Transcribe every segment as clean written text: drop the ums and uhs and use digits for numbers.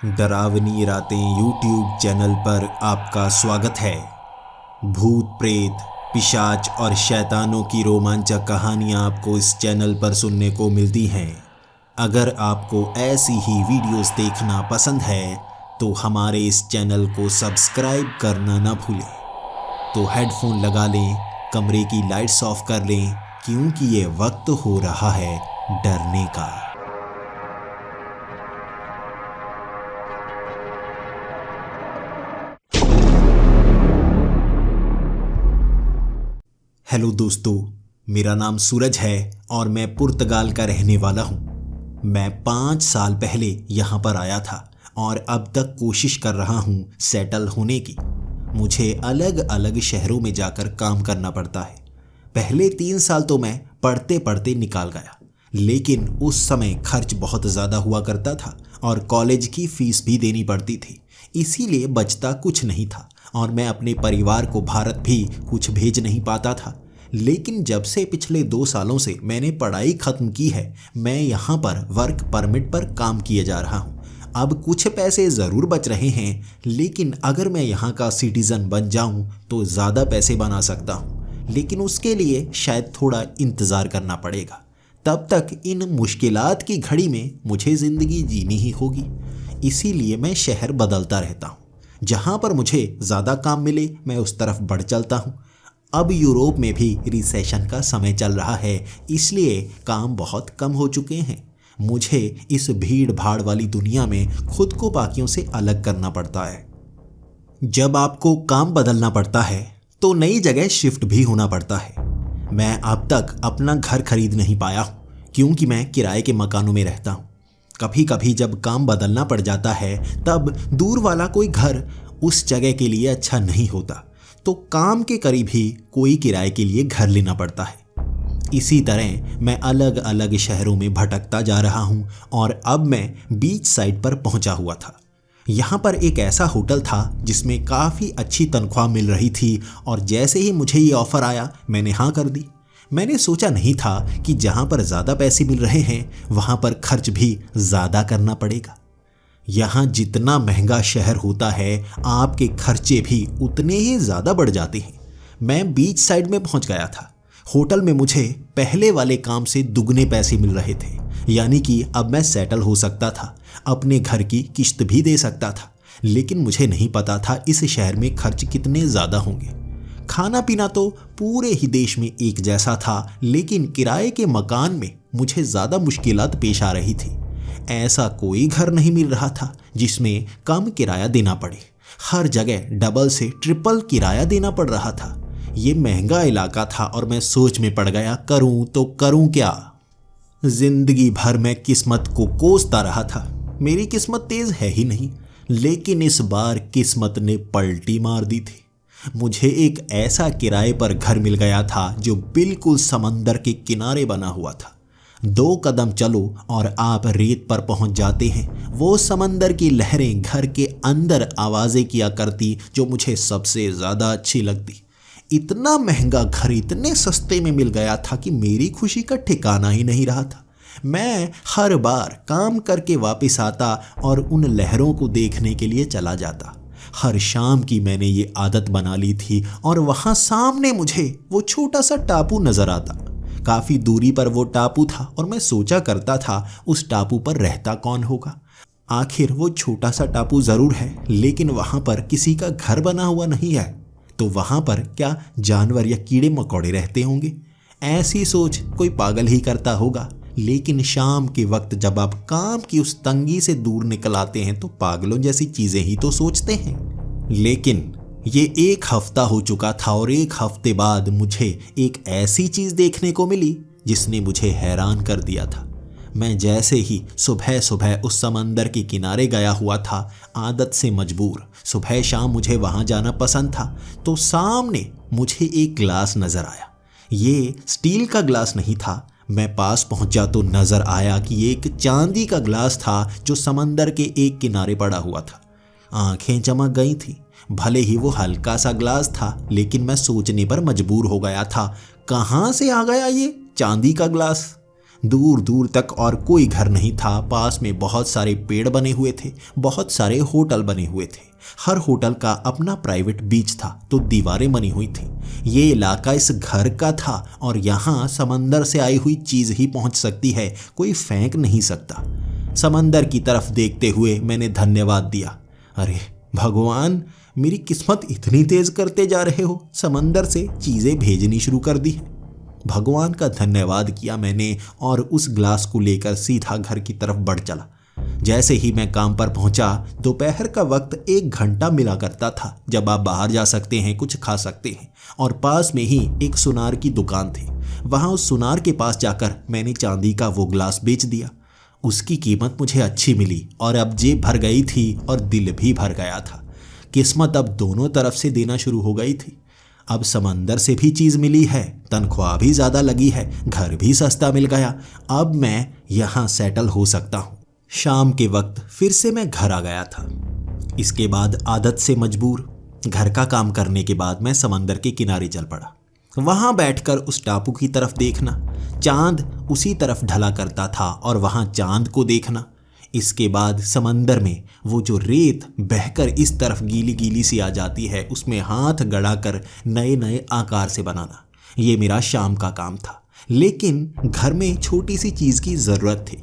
डरावनी रातें YouTube channel पर आपका स्वागत है। भूत प्रेत, पिशाच और शैतानों की रोमांचक कहानियाँ आपको इस चैनल पर सुनने को मिलती हैं। अगर आपको ऐसी ही वीडियोस देखना पसंद है तो हमारे इस चैनल को सब्सक्राइब करना ना भूलें। तो हेडफोन लगा लें, कमरे की लाइट्स ऑफ कर लें, क्योंकि ये वक्त हो रहा है डरने का। हेलो दोस्तों, मेरा नाम सूरज है और मैं पुर्तगाल का रहने वाला हूँ। मैं 5 साल पहले यहाँ पर आया था और अब तक कोशिश कर रहा हूँ सेटल होने की। मुझे अलग अलग शहरों में जाकर काम करना पड़ता है। पहले 3 साल तो मैं पढ़ते पढ़ते निकाल गया, लेकिन उस समय खर्च बहुत ज़्यादा हुआ करता था और कॉलेज की फ़ीस भी देनी पड़ती थी, इसीलिए बचता कुछ नहीं था और मैं अपने परिवार को भारत भी कुछ भेज नहीं पाता था। लेकिन जब से पिछले 2 सालों से मैंने पढ़ाई ख़त्म की है, मैं यहाँ पर वर्क परमिट पर काम किए जा रहा हूँ। अब कुछ पैसे ज़रूर बच रहे हैं, लेकिन अगर मैं यहाँ का सिटीज़न बन जाऊँ तो ज़्यादा पैसे बना सकता हूँ, लेकिन उसके लिए शायद थोड़ा इंतज़ार करना पड़ेगा। तब तक इन मुश्किलात की घड़ी में मुझे ज़िंदगी जीनी ही होगी। इसीलिए मैं शहर बदलता रहता हूँ। जहाँ पर मुझे ज़्यादा काम मिले मैं उस तरफ बढ़ चलता हूँ। अब यूरोप में भी रिसेशन का समय चल रहा है, इसलिए काम बहुत कम हो चुके हैं। मुझे इस भीड़ भाड़ वाली दुनिया में खुद को बाकियों से अलग करना पड़ता है। जब आपको काम बदलना पड़ता है तो नई जगह शिफ्ट भी होना पड़ता है। मैं अब तक अपना घर खरीद नहीं पाया हूँ, क्योंकि मैं किराए के मकानों में रहता हूँ। कभी कभी जब काम बदलना पड़ जाता है तब दूर वाला कोई घर उस जगह के लिए अच्छा नहीं होता, तो काम के करीब ही कोई किराए के लिए घर लेना पड़ता है। इसी तरह मैं अलग अलग शहरों में भटकता जा रहा हूँ और अब मैं बीच साइड पर पहुँचा हुआ था। यहाँ पर एक ऐसा होटल था जिसमें काफ़ी अच्छी तनख्वाह मिल रही थी और जैसे ही मुझे ये ऑफ़र आया मैंने हाँ कर दी। मैंने सोचा नहीं था कि जहाँ पर ज़्यादा पैसे मिल रहे हैं वहाँ पर खर्च भी ज़्यादा करना पड़ेगा। यहाँ जितना महंगा शहर होता है, आपके खर्चे भी उतने ही ज़्यादा बढ़ जाते हैं। मैं बीच साइड में पहुँच गया था। होटल में मुझे पहले वाले काम से दुगने पैसे मिल रहे थे, यानी कि अब मैं सेटल हो सकता था, अपने घर की किश्त भी दे सकता था। लेकिन मुझे नहीं पता था इस शहर में खर्च कितने ज़्यादा होंगे। खाना पीना तो पूरे ही देश में एक जैसा था, लेकिन किराए के मकान में मुझे ज़्यादा मुश्किलात पेश आ रही थी। ऐसा कोई घर नहीं मिल रहा था जिसमें कम किराया देना पड़े। हर जगह डबल से ट्रिपल किराया देना पड़ रहा था। ये महंगा इलाका था और मैं सोच में पड़ गया, करूं तो करूं क्या। जिंदगी भर मैं किस्मत को कोसता रहा था। मेरी किस्मत तेज है ही नहीं, लेकिन इस बार किस्मत ने पलटी मार दी थी। मुझे एक ऐसा किराए पर घर मिल गया था जो बिल्कुल समंदर के किनारे बना हुआ था। 2 कदम चलो और आप रेत पर पहुंच जाते हैं। वो समंदर की लहरें घर के अंदर आवाज़ें किया करती, जो मुझे सबसे ज़्यादा अच्छी लगती। इतना महंगा घर इतने सस्ते में मिल गया था कि मेरी खुशी का ठिकाना ही नहीं रहा था। मैं हर बार काम करके वापस आता और उन लहरों को देखने के लिए चला जाता। हर शाम की मैंने ये आदत बना ली थी और वहाँ सामने मुझे वो छोटा सा टापू नज़र आता। काफ़ी दूरी पर वो टापू था और मैं सोचा करता था उस टापू पर रहता कौन होगा। आखिर वो छोटा सा टापू ज़रूर है, लेकिन वहाँ पर किसी का घर बना हुआ नहीं है, तो वहाँ पर क्या जानवर या कीड़े मकोड़े रहते होंगे। ऐसी सोच कोई पागल ही करता होगा। लेकिन शाम के वक्त जब आप काम की उस तंगी से दूर निकल आते हैं तो पागलों जैसी चीज़ें ही तो सोचते हैं। लेकिन ये 1 हफ्ता हो चुका था और 1 हफ्ते बाद मुझे एक ऐसी चीज़ देखने को मिली जिसने मुझे हैरान कर दिया था। मैं जैसे ही सुबह सुबह उस समंदर के किनारे गया हुआ था, आदत से मजबूर, सुबह शाम मुझे वहाँ जाना पसंद था, तो सामने मुझे एक ग्लास नज़र आया। ये स्टील का ग्लास नहीं था। मैं पास पहुँचा तो नज़र आया कि ये एक चांदी का ग्लास था जो समंदर के एक किनारे पड़ा हुआ था। आंखें चमक गई थी। भले ही वो हल्का सा ग्लास था, लेकिन मैं सोचने पर मजबूर हो गया था, कहाँ से आ गया ये चांदी का ग्लास। दूर दूर तक और कोई घर नहीं था। पास में बहुत सारे पेड़ बने हुए थे, बहुत सारे होटल बने हुए थे। हर होटल का अपना प्राइवेट बीच था तो दीवारें बनी हुई थी। ये इलाका इस घर का था और यहाँ समंदर से आई हुई चीज़ ही पहुँच सकती है, कोई फेंक नहीं सकता। समंदर की तरफ देखते हुए मैंने धन्यवाद दिया। अरे भगवान, मेरी किस्मत इतनी तेज करते जा रहे हो, समंदर से चीज़ें भेजनी शुरू कर दी है। भगवान का धन्यवाद किया मैंने और उस ग्लास को लेकर सीधा घर की तरफ बढ़ चला। जैसे ही मैं काम पर पहुंचा, दोपहर का वक्त 1 घंटा मिला करता था जब आप बाहर जा सकते हैं, कुछ खा सकते हैं। और पास में ही एक सुनार की दुकान थी। वहां उस सुनार के पास जाकर मैंने चांदी का वो ग्लास बेच दिया। उसकी कीमत मुझे अच्छी मिली और अब जेब भर गई थी और दिल भी भर गया था। किस्मत अब दोनों तरफ से देना शुरू हो गई थी। अब समंदर से भी चीज़ मिली है, तनख्वाह भी ज़्यादा लगी है, घर भी सस्ता मिल गया। अब मैं यहाँ सेटल हो सकता हूँ। शाम के वक्त फिर से मैं घर आ गया था। इसके बाद आदत से मजबूर घर का काम करने के बाद मैं समंदर के किनारे चल पड़ा। वहाँ बैठकर उस टापू की तरफ देखना, चांद उसी तरफ ढला करता था और वहाँ चांद को देखना। इसके बाद समंदर में वो जो रेत बहकर इस तरफ गीली गीली सी आ जाती है, उसमें हाथ गड़ाकर नए नए आकार से बनाना, ये मेरा शाम का काम था। लेकिन घर में छोटी सी चीज़ की ज़रूरत थी।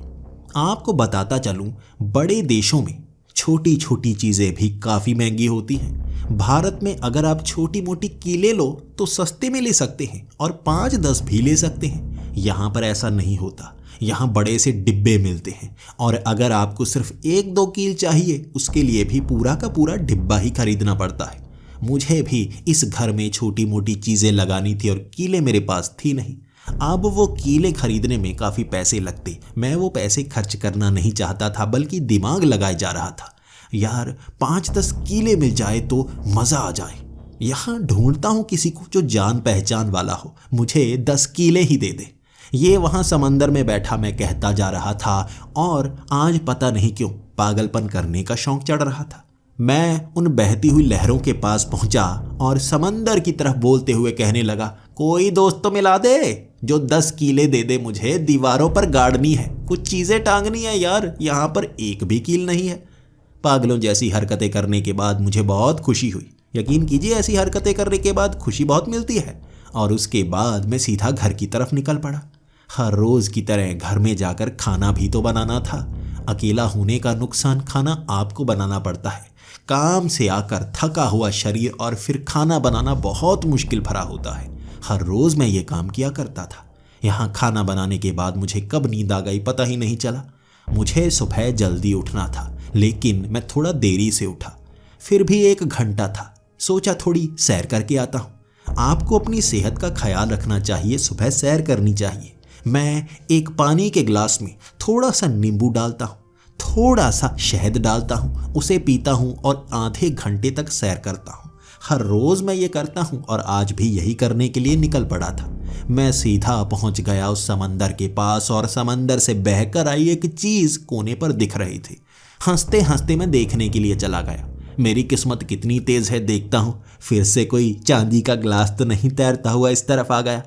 आपको बताता चलूं, बड़े देशों में छोटी छोटी चीज़ें भी काफ़ी महंगी होती हैं। भारत में अगर आप छोटी मोटी कीलें लो तो सस्ते में ले सकते हैं और 5-10 भी ले सकते हैं। यहाँ पर ऐसा नहीं होता। यहाँ बड़े से डिब्बे मिलते हैं और अगर आपको सिर्फ 1-2 कील चाहिए, उसके लिए भी पूरा का पूरा डिब्बा ही खरीदना पड़ता है। मुझे भी इस घर में छोटी मोटी चीज़ें लगानी थी और कीलें मेरे पास थी नहीं। अब वो कीले खरीदने में काफ़ी पैसे लगते। मैं वो पैसे खर्च करना नहीं चाहता था, बल्कि दिमाग लगाए जा रहा था। यार 5-10 कीले मिल जाए तो मज़ा आ जाए। यहाँ ढूंढता हूँ किसी को जो जान पहचान वाला हो, मुझे 10 कीले ही दे दे। ये वहाँ समंदर में बैठा मैं कहता जा रहा था और आज पता नहीं क्यों पागलपन करने का शौक चढ़ रहा था। मैं उन बहती हुई लहरों के पास पहुंचा और समंदर की तरफ बोलते हुए कहने लगा, कोई दोस्त तो मिला दे जो 10 कीले दे दे, मुझे दीवारों पर गाड़नी है, कुछ चीज़ें टांगनी है यार, यहाँ पर एक भी कील नहीं है। पागलों जैसी हरकतें करने के बाद मुझे बहुत खुशी हुई। यकीन कीजिए, ऐसी हरकतें करने के बाद खुशी बहुत मिलती है। और उसके बाद मैं सीधा घर की तरफ निकल पड़ा। हर रोज़ की तरह घर में जाकर खाना भी तो बनाना था। अकेला होने का नुकसान, खाना आपको बनाना पड़ता है। काम से आकर थका हुआ शरीर और फिर खाना बनाना बहुत मुश्किल भरा होता है। हर रोज़ मैं ये काम किया करता था। यहाँ खाना बनाने के बाद मुझे कब नींद आ गई पता ही नहीं चला। मुझे सुबह जल्दी उठना था, लेकिन मैं थोड़ा देरी से उठा। फिर भी 1 घंटा था, सोचा थोड़ी सैर करके आता हूँ। आपको अपनी सेहत का ख्याल रखना चाहिए, सुबह सैर करनी चाहिए। मैं एक पानी के गिलास में थोड़ा सा नींबू डालता हूँ, थोड़ा सा शहद डालता हूँ, उसे पीता हूँ और आधे घंटे तक सैर करता हूँ। हर रोज़ मैं ये करता हूँ और आज भी यही करने के लिए निकल पड़ा था। मैं सीधा पहुँच गया उस समंदर के पास और समंदर से बहकर आई एक चीज़ कोने पर दिख रही थी। हंसते हंसते मैं देखने के लिए चला गया। मेरी किस्मत कितनी तेज़ है, देखता हूँ फिर से कोई चांदी का ग्लास तो नहीं तैरता हुआ इस तरफ आ गया।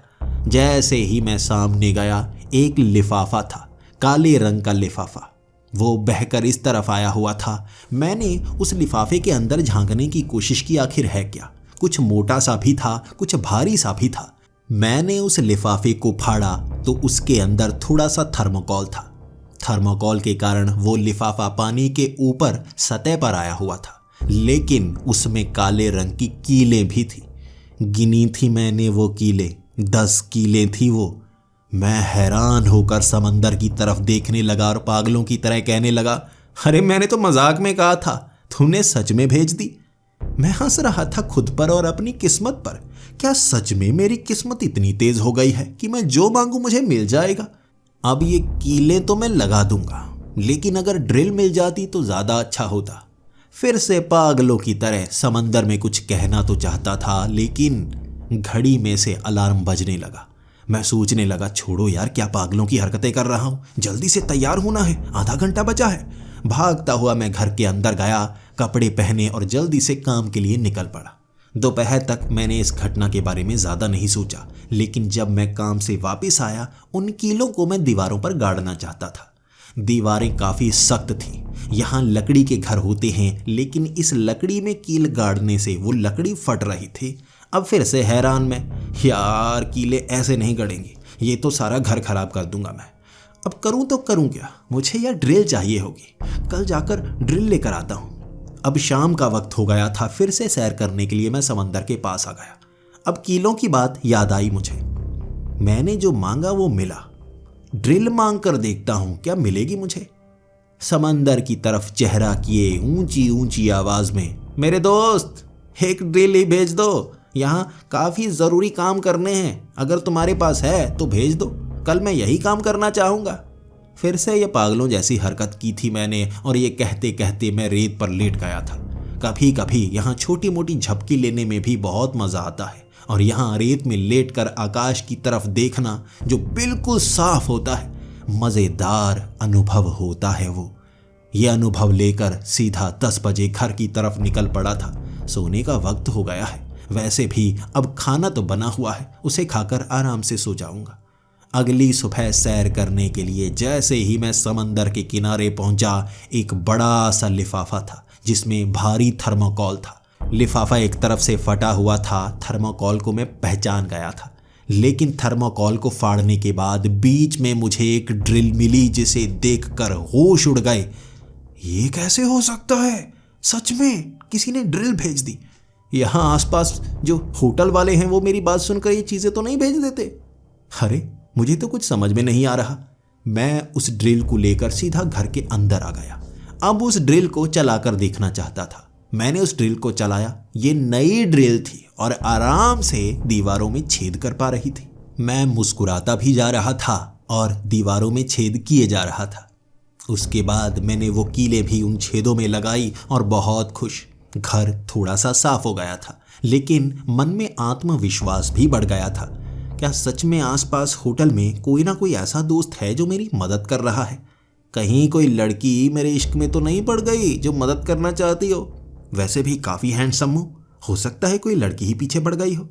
जैसे ही मैं सामने गया, एक लिफाफा था, काले रंग का लिफाफा। वो बहकर इस तरफ आया हुआ था। मैंने उस लिफाफे के अंदर झांकने की कोशिश की, आखिर है क्या। कुछ मोटा सा भी था, कुछ भारी सा भी था। मैंने उस लिफाफे को फाड़ा तो उसके अंदर थोड़ा सा थर्मोकोल था। थर्मोकोल के कारण वो लिफाफा पानी के ऊपर सतह पर आया हुआ था, लेकिन उसमें काले रंग की कीलें भी थी। गिनी थी मैंने वो कीलें, 10 कीलें थी वो। मैं हैरान होकर समंदर की तरफ देखने लगा और पागलों की तरह कहने लगा, अरे मैंने तो मजाक में कहा था, तूने सच में भेज दी। मैं हंस रहा था खुद पर और अपनी किस्मत पर। क्या सच में मेरी किस्मत इतनी तेज हो गई है कि मैं जो मांगू मुझे मिल जाएगा। अब ये कीलें तो मैं लगा दूंगा, लेकिन अगर ड्रिल मिल जाती तो ज़्यादा अच्छा होता। फिर से पागलों की तरह समंदर में कुछ कहना तो चाहता था, लेकिन घड़ी में से अलार्म बजने लगा। मैं सोचने लगा, छोड़ो यार, क्या पागलों की हरकतें कर रहा हूँ, जल्दी से तैयार होना है, आधा घंटा बचा है। भागता हुआ मैं घर के अंदर गया, कपड़े पहने और जल्दी से काम के लिए निकल पड़ा। दोपहर तक मैंने इस घटना के बारे में ज़्यादा नहीं सोचा, लेकिन जब मैं काम से वापस आया उन कीलों को मैं दीवारों पर गाड़ना चाहता था। दीवारें काफ़ी सख्त थी। यहाँ लकड़ी के घर होते हैं, लेकिन इस लकड़ी में कील गाड़ने से वो लकड़ी फट रही थी। अब फिर से हैरान मैं, यार कीले ऐसे नहीं गड़ेंगे, ये तो सारा घर खराब कर दूंगा मैं। अब करूं तो करूं क्या, मुझे यह ड्रिल चाहिए होगी। कल जाकर ड्रिल लेकर आता हूं। अब शाम का वक्त हो गया था। फिर से सैर करने के लिए मैं समंदर के पास आ गया। अब कीलों की बात याद आई मुझे। मैंने जो मांगा वो मिला। ड्रिल मांग कर देखता हूं क्या मिलेगी मुझे। समंदर की तरफ चेहरा किए ऊंची ऊंची आवाज में, मेरे दोस्त एक ड्रिल ही भेज दो, यहाँ काफी जरूरी काम करने हैं, अगर तुम्हारे पास है तो भेज दो, कल मैं यही काम करना चाहूंगा। फिर से ये पागलों जैसी हरकत की थी मैंने, और ये कहते कहते मैं रेत पर लेट गया था। कभी कभी यहाँ छोटी मोटी झपकी लेने में भी बहुत मजा आता है, और यहाँ रेत में लेटकर आकाश की तरफ देखना जो बिल्कुल साफ होता है, मजेदार अनुभव होता है वो। ये अनुभव लेकर सीधा 10 बजे घर की तरफ निकल पड़ा था। सोने का वक्त हो गया है। वैसे भी अब खाना तो बना हुआ है, उसे खाकर आराम से सो जाऊंगा। अगली सुबह सैर करने के लिए जैसे ही मैं समंदर के किनारे पहुंचा, एक बड़ा सा लिफाफा था जिसमें भारी थर्मोकॉल था। लिफाफा एक तरफ से फटा हुआ था। थर्मोकॉल को मैं पहचान गया था, लेकिन थर्मोकॉल को फाड़ने के बाद बीच में मुझे एक ड्रिल मिली जिसे देखकर होश उड़ गए। ये कैसे हो सकता है? सच में किसी ने ड्रिल भेज दी। यहाँ आसपास जो होटल वाले हैं वो मेरी बात सुनकर ये चीज़ें तो नहीं भेज देते। अरे मुझे तो कुछ समझ में नहीं आ रहा। मैं उस ड्रिल को लेकर सीधा घर के अंदर आ गया। अब उस ड्रिल को चलाकर देखना चाहता था। मैंने उस ड्रिल को चलाया। ये नई ड्रिल थी और आराम से दीवारों में छेद कर पा रही थी। मैं मुस्कुराता भी जा रहा था और दीवारों में छेद किए जा रहा था। उसके बाद मैंने वो कीलें भी उन छेदों में लगाई और बहुत खुश। घर थोड़ा सा साफ हो गया था, लेकिन मन में आत्मविश्वास भी बढ़ गया था। क्या सच में आसपास होटल में कोई ना कोई ऐसा दोस्त है जो मेरी मदद कर रहा है? कहीं कोई लड़की मेरे इश्क में तो नहीं पड़ गई जो मदद करना चाहती हो? वैसे भी काफ़ी हैंडसम हो सकता है कोई लड़की ही पीछे पड़ गई हो।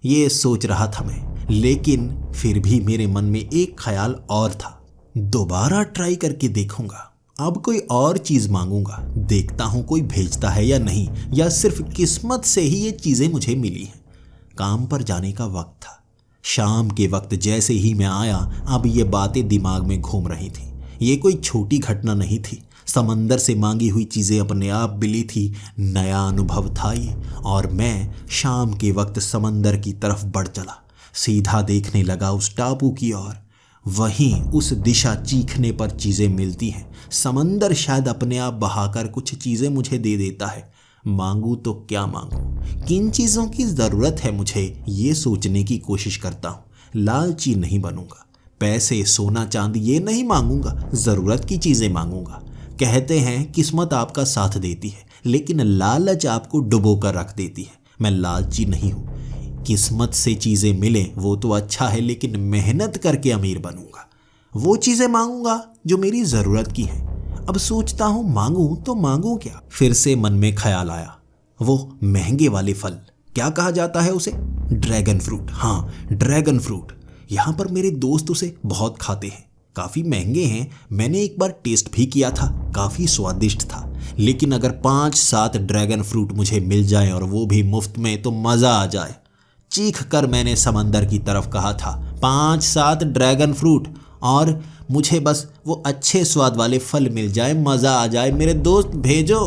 ये सोच रहा था मैं, लेकिन फिर भी मेरे मन में एक ख्याल और था। दोबारा ट्राई करके देखूंगा। अब कोई और चीज़ मांगूंगा, देखता हूँ कोई भेजता है या नहीं, या सिर्फ किस्मत से ही ये चीज़ें मुझे मिली हैं। काम पर जाने का वक्त था। शाम के वक्त जैसे ही मैं आया, अब ये बातें दिमाग में घूम रही थी। ये कोई छोटी घटना नहीं थी। समंदर से मांगी हुई चीज़ें अपने आप मिली थी। नया अनुभव था ये, और मैं शाम के वक्त समंदर की तरफ बढ़ चला। सीधा देखने लगा उस टापू की ओर। वहीं उस दिशा चीखने पर चीज़ें मिलती हैं। समंदर शायद अपने आप बहाकर कुछ चीज़ें मुझे दे देता है। मांगू तो क्या मांगू, किन चीज़ों की ज़रूरत है मुझे, ये सोचने की कोशिश करता हूँ। लालची नहीं बनूंगा। पैसे सोना चांदी ये नहीं मांगूंगा, ज़रूरत की चीज़ें मांगूंगा। कहते हैं किस्मत आपका साथ देती है, लेकिन लालच आपको डुबो कर रख देती है। मैं लालची नहीं हूँ। किस्मत से चीज़ें मिले वो तो अच्छा है, लेकिन मेहनत करके अमीर बनूंगा। वो चीज़ें मांगूंगा जो मेरी ज़रूरत की हैं। अब सोचता हूँ मांगूं तो मांगूं क्या। फिर से मन में ख्याल आया, वो महंगे वाले फल, क्या कहा जाता है उसे? Dragon fruit. हाँ, ड्रैगन फ्रूट। यहाँ पर मेरे दोस्त उसे बहुत खाते हैं। काफ़ी महंगे हैं। मैंने एक बार टेस्ट भी किया था, काफ़ी स्वादिष्ट था। लेकिन अगर 5-7 ड्रैगन फ्रूट मुझे मिल जाए और वो भी मुफ्त में, तो मज़ा आ जाए। चीख कर मैंने समंदर की तरफ कहा था, 5-7 ड्रैगन फ्रूट, और मुझे बस वो अच्छे स्वाद वाले फल मिल जाए, मज़ा आ जाए। मेरे दोस्त भेजो,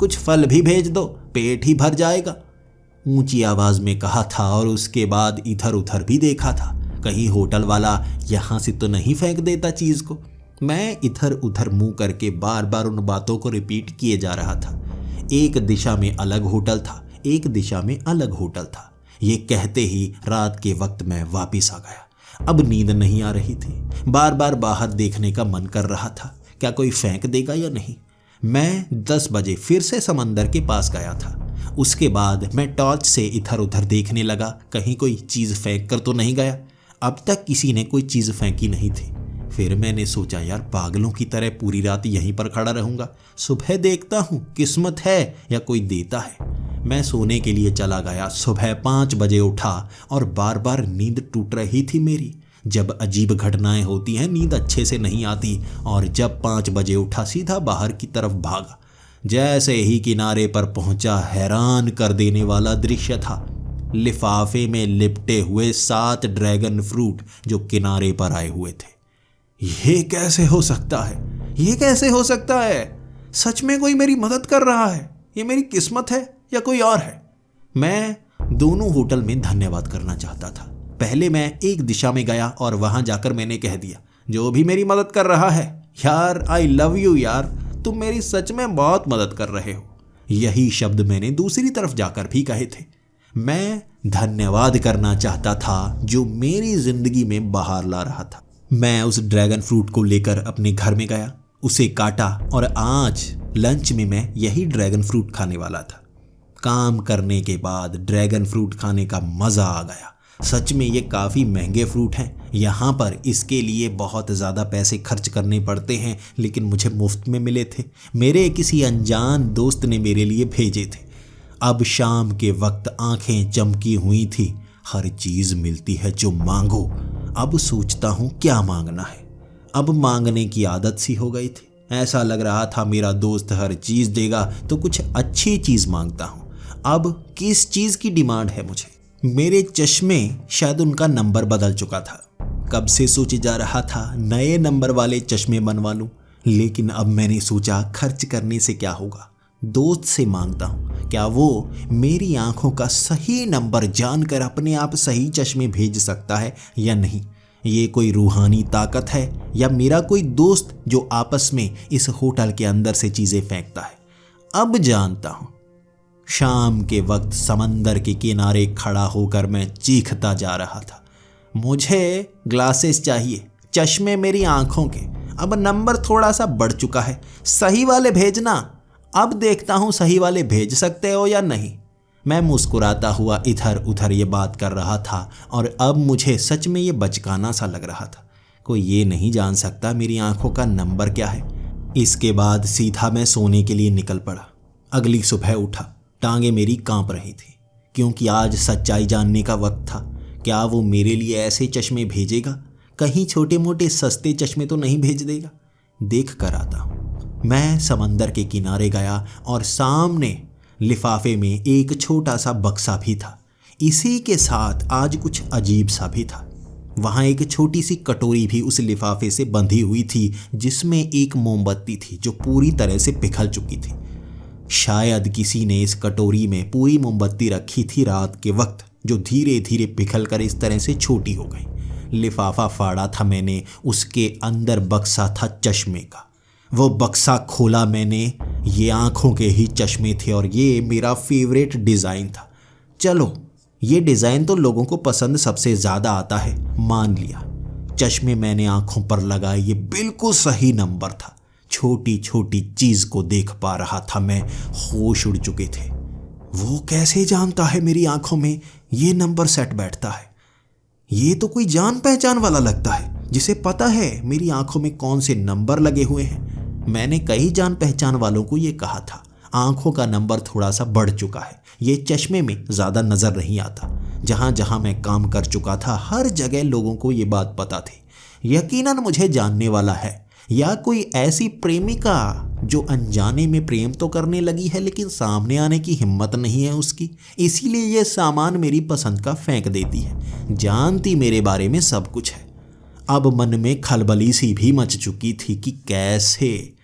कुछ फल भी भेज दो, पेट ही भर जाएगा। ऊंची आवाज़ में कहा था, और उसके बाद इधर उधर भी देखा था, कहीं होटल वाला यहाँ से तो नहीं फेंक देता चीज़ को। मैं इधर उधर मुंह करके बार बार उन बातों को रिपीट किए जा रहा था। एक दिशा में अलग होटल था, एक दिशा में अलग होटल था। ये कहते ही रात के वक्त मैं वापस आ गया। अब नींद नहीं आ रही थी। बार बार बाहर देखने का मन कर रहा था, क्या कोई फेंक देगा या नहीं। मैं 10 बजे फिर से समंदर के पास गया था। उसके बाद मैं टॉर्च से इधर उधर देखने लगा, कहीं कोई चीज़ फेंक कर तो नहीं गया। अब तक किसी ने कोई चीज़ फेंकी नहीं थी। फिर मैंने सोचा, यार पागलों की तरह पूरी रात यहीं पर खड़ा रहूंगा, सुबह देखता हूँ किस्मत है या कोई देता है। मैं सोने के लिए चला गया। सुबह 5 बजे उठा और बार बार नींद टूट रही थी मेरी। जब अजीब घटनाएं होती हैं नींद अच्छे से नहीं आती, और जब 5 बजे उठा सीधा बाहर की तरफ भागा। जैसे ही किनारे पर पहुंचा, हैरान कर देने वाला दृश्य था। लिफाफे में लिपटे हुए 7 ड्रैगन फ्रूट जो किनारे पर आए हुए थे। ये कैसे हो सकता है? ये कैसे हो सकता है? सच में कोई मेरी मदद कर रहा है? ये मेरी किस्मत है या कोई और है? मैं दोनों होटल में धन्यवाद करना चाहता था। पहले मैं एक दिशा में गया और वहां जाकर मैंने कह दिया, जो भी मेरी मदद कर रहा है, यार आई लव यू यार, तुम मेरी सच में बहुत मदद कर रहे हो। यही शब्द मैंने दूसरी तरफ जाकर भी कहे थे। मैं धन्यवाद करना चाहता था जो मेरी जिंदगी में बाहर ला रहा था। मैं उस ड्रैगन फ्रूट को लेकर अपने घर में गया, उसे काटा और आज लंच में मैं यही ड्रैगन फ्रूट खाने वाला था। काम करने के बाद ड्रैगन फ्रूट खाने का मज़ा आ गया। सच में ये काफ़ी महंगे फ्रूट हैं। यहाँ पर इसके लिए बहुत ज़्यादा पैसे खर्च करने पड़ते हैं, लेकिन मुझे मुफ्त में मिले थे। मेरे किसी अनजान दोस्त ने मेरे लिए भेजे थे। अब शाम के वक्त आंखें चमकी हुई थी। हर चीज़ मिलती है जो मांगो। अब सोचता हूँ क्या मांगना है। अब मांगने की आदत सी हो गई थी। ऐसा लग रहा था मेरा दोस्त हर चीज़ देगा तो कुछ अच्छी चीज़ मांगता हूँ। अब किस चीज़ की डिमांड है मुझे? मेरे चश्मे, शायद उनका नंबर बदल चुका था। कब से सोचे जा रहा था नए नंबर वाले चश्मे बनवा लूं, लेकिन अब मैंने सोचा खर्च करने से क्या होगा। दोस्त से मांगता हूँ, क्या वो मेरी आंखों का सही नंबर जानकर अपने आप सही चश्मे भेज सकता है या नहीं। ये कोई रूहानी ताकत है या मेरा कोई दोस्त जो आपस में इस होटल के अंदर से चीज़ें फेंकता है। अब जानता हूँ। शाम के वक्त समंदर के किनारे खड़ा होकर मैं चीखता जा रहा था, मुझे ग्लासेस चाहिए, चश्मे मेरी आंखों के। अब नंबर थोड़ा सा बढ़ चुका है, सही वाले भेजना। अब देखता हूँ सही वाले भेज सकते हो या नहीं। मैं मुस्कुराता हुआ इधर उधर ये बात कर रहा था और अब मुझे सच में ये बचकाना सा लग रहा था। कोई ये नहीं जान सकता मेरी आंखों का नंबर क्या है। इसके बाद सीधा मैं सोने के लिए निकल पड़ा। अगली सुबह उठा, टांगे मेरी कांप रही थी, क्योंकि आज सच्चाई जानने का वक्त था। क्या वो मेरे लिए ऐसे चश्मे भेजेगा? कहीं छोटे मोटे सस्ते चश्मे तो नहीं भेज देगा? देख कर आता हूँ। मैं समंदर के किनारे गया और सामने लिफाफे में एक छोटा सा बक्सा भी था। इसी के साथ आज कुछ अजीब सा भी था। वहाँ एक छोटी सी कटोरी भी उस लिफाफे से बंधी हुई थी, जिसमें एक मोमबत्ती थी जो पूरी तरह से पिघल चुकी थी। शायद किसी ने इस कटोरी में पूरी मोमबत्ती रखी थी रात के वक्त, जो धीरे धीरे पिघल कर इस तरह से छोटी हो गई। लिफाफा फाड़ा था मैंने, उसके अंदर बक्सा था चश्मे का। वो बक्सा खोला मैंने, ये आंखों के ही चश्मे थे और ये मेरा फेवरेट डिज़ाइन था। चलो, ये डिज़ाइन तो लोगों को पसंद सबसे ज़्यादा आता है, मान लिया। चश्मे मैंने आंखों पर लगाए, ये बिल्कुल सही नंबर था। छोटी छोटी चीज़ को देख पा रहा था मैं, होश उड़ चुके थे। वो कैसे जानता है मेरी आंखों में ये नंबर सेट बैठता है? ये तो कोई जान पहचान वाला लगता है, जिसे पता है मेरी आंखों में कौन से नंबर लगे हुए हैं। मैंने कई जान पहचान वालों को ये कहा था, आंखों का नंबर थोड़ा सा बढ़ चुका है, ये चश्मे में ज़्यादा नज़र नहीं आता। जहाँ जहाँ मैं काम कर चुका था, हर जगह लोगों को ये बात पता थी। यकीनन मुझे जानने वाला है, या कोई ऐसी प्रेमिका जो अनजाने में प्रेम तो करने लगी है, लेकिन सामने आने की हिम्मत नहीं है उसकी, इसीलिए ये सामान मेरी पसंद का फेंक देती है। जानती मेरे बारे में सब कुछ है। अब मन में खलबली सी भी मच चुकी थी कि कैसे।